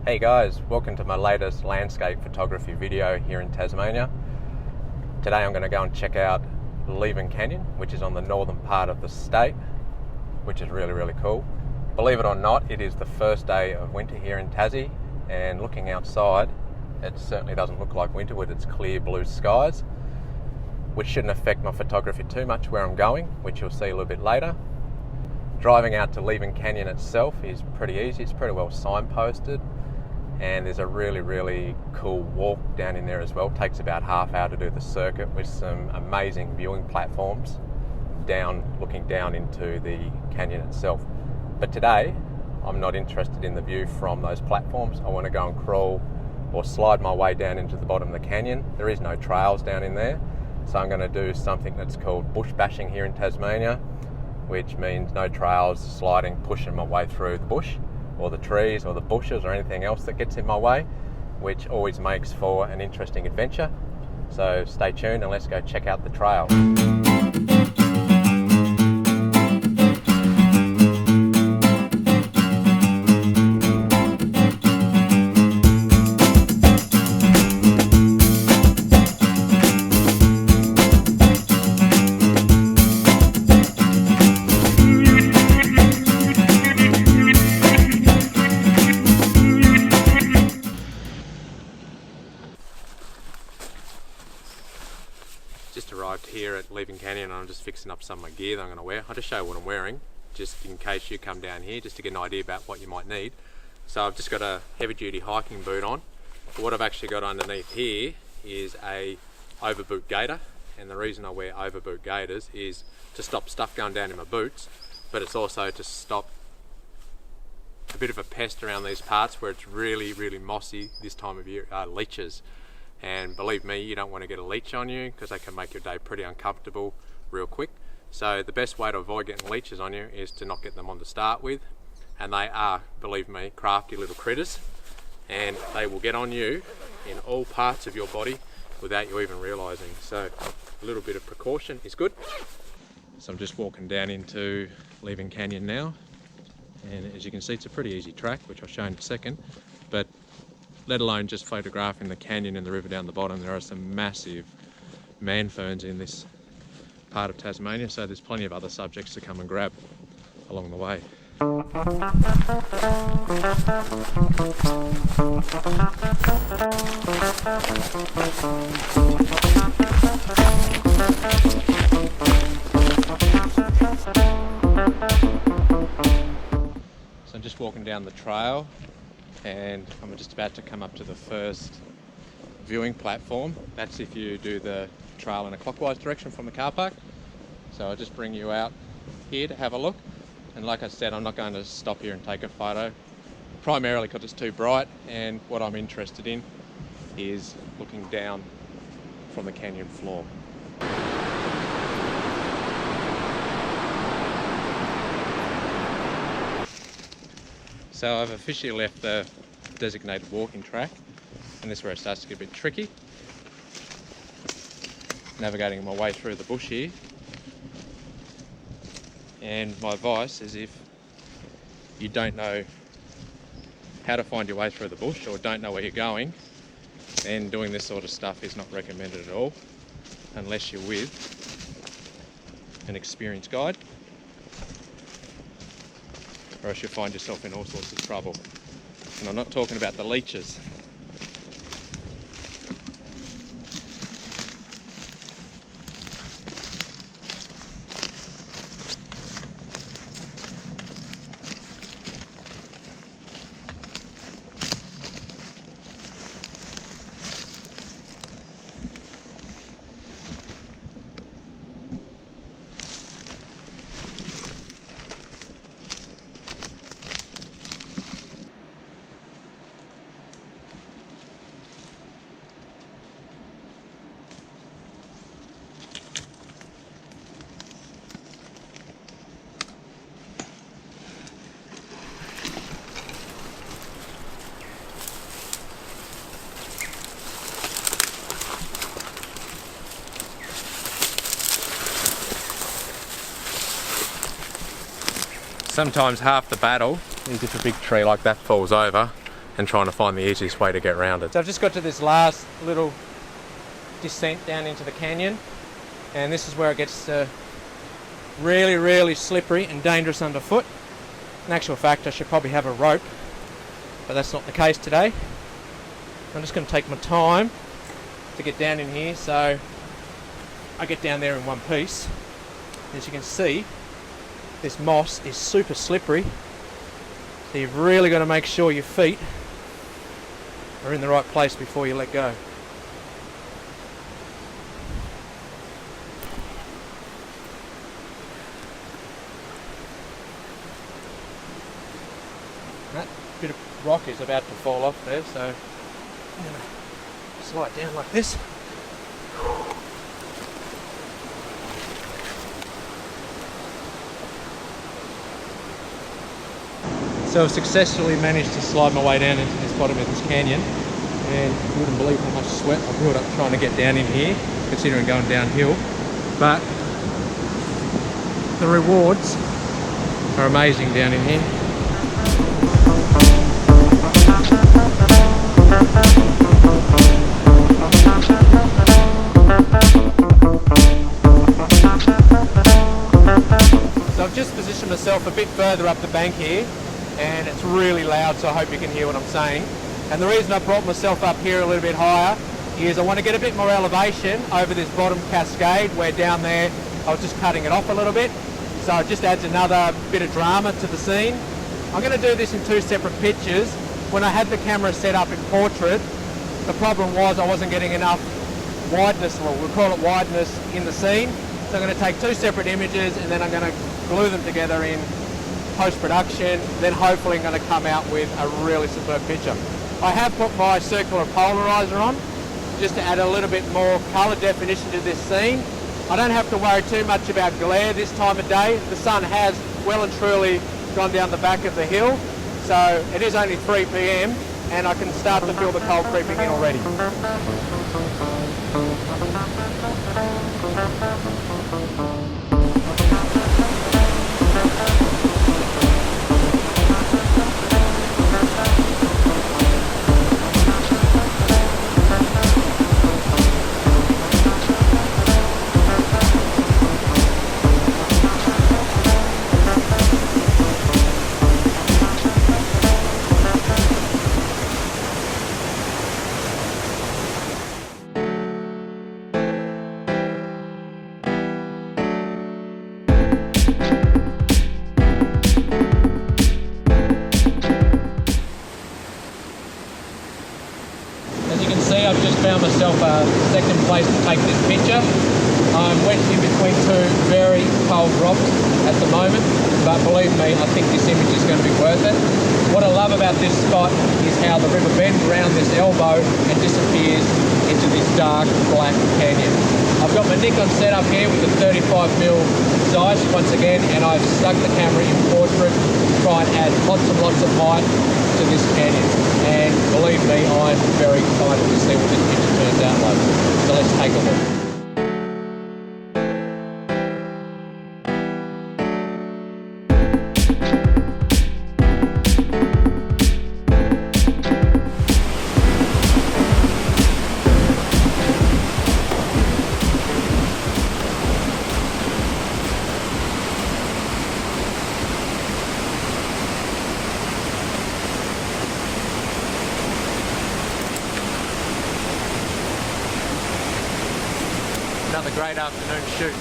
Hey guys, welcome to my latest landscape photography video here in Tasmania. Today I'm going to go and check out Leven Canyon, which is on the northern part of the state, which is really cool. Believe it or not, it is the first day of winter here in Tassie, and looking outside, it certainly doesn't look like winter with its clear blue skies, which shouldn't affect my photography too much where I'm going, which you'll see a little bit later. Driving out to Leven Canyon itself is pretty easy. It's pretty well signposted, and there's a really cool walk down in there as well. It takes about half hour to do the circuit with some amazing viewing platforms looking down into the canyon itself. But today I'm not interested in the view from those platforms. I want to go and crawl or slide my way down into the bottom of the canyon. There is no trails down in there, so I'm going to do something that's called bush bashing here in Tasmania, which means no trails, sliding, pushing my way through the bush or the trees or the bushes or anything else that gets in my way, which always makes for an interesting adventure. So stay tuned and let's go check out the trail. Just arrived here at Leven Canyon and I'm just fixing up some of my gear that I'm going to wear. I'll just show you what I'm wearing, just in case you come down here, just to get an idea about what you might need. So I've just got a heavy duty hiking boot on, but what I've actually got underneath here is a overboot gaiter, and the reason I wear overboot gaiters is to stop stuff going down in my boots, but it's also to stop a bit of a pest around these parts where it's really mossy this time of year, leeches. And believe me, you don't want to get a leech on you because they can make your day pretty uncomfortable real quick. So the best way to avoid getting leeches on you is to not get them on to start with. And they are, believe me, crafty little critters, and they will get on you in all parts of your body without you even realizing. So a little bit of precaution is good. So I'm just walking down into Leven Canyon now, and as you can see, it's a pretty easy track, which I'll show in a second. But let alone just photographing the canyon and the river down the bottom, there are some massive man ferns in this part of Tasmania, so there's plenty of other subjects to come and grab along the way. So I'm just walking down the trail, and I'm just about to come up to the first viewing platform. That's if you do the trail in a clockwise direction from the car park. So I'll just bring you out here to have a look. And like I said, I'm not going to stop here and take a photo, primarily because it's too bright, and what I'm interested in is looking down from the canyon floor. So I've officially left the designated walking track, and this is where it starts to get a bit tricky. Navigating my way through the bush here. And my advice is, if you don't know how to find your way through the bush or don't know where you're going, then doing this sort of stuff is not recommended at all, unless you're with an experienced guide, or else you'll find yourself in all sorts of trouble. And I'm not talking about the leeches. Sometimes half the battle is if a big tree like that falls over and trying to find the easiest way to get around it. So I've just got to this last little descent down into the canyon, and this is where it gets really, really slippery and dangerous underfoot. In actual fact, I should probably have a rope, but that's not the case today. I'm just going to take my time to get down in here so I get down there in one piece. As you can see, this moss is super slippery, so you've really got to make sure your feet are in the right place before you let go. That bit of rock is about to fall off there, so I'm going to slide down like this. So I've successfully managed to slide my way down into this bottom of this canyon, and you wouldn't believe how much sweat I've built up trying to get down in here, considering going downhill. But the rewards are amazing down in here. So I've just positioned myself a bit further up the bank here, and it's really loud, so I hope you can hear what I'm saying. And the reason I brought myself up here a little bit higher is I want to get a bit more elevation over this bottom cascade, where down there I was just cutting it off a little bit. So it just adds another bit of drama to the scene. I'm going to do this in two separate pictures. When I had the camera set up in portrait, the problem was I wasn't getting enough wideness, or we'll call it wideness, in the scene. So I'm going to take two separate images, and then I'm going to glue them together in post-production. Then hopefully I'm going to come out with a really superb picture. I have put my circular polarizer on just to add a little bit more colour definition to this scene. I don't have to worry too much about glare this time of day. The sun has well and truly gone down the back of the hill, so it is only 3 p.m. and I can start to feel the cold creeping in already. I've just found myself a second place to take this picture. I'm wedged in between two very cold rocks at the moment, but believe me, I think this image is going to be worth it. What I love about this spot is how the river bends around this elbow and disappears into this dark black canyon. I've got my Nikon set up here with a 35mm size once again, and I've stuck the camera in portrait to try and add lots and lots of height to this canyon. And believe me, I'm very excited to see what this picture turns out like. So let's take a look. Another great afternoon shoot.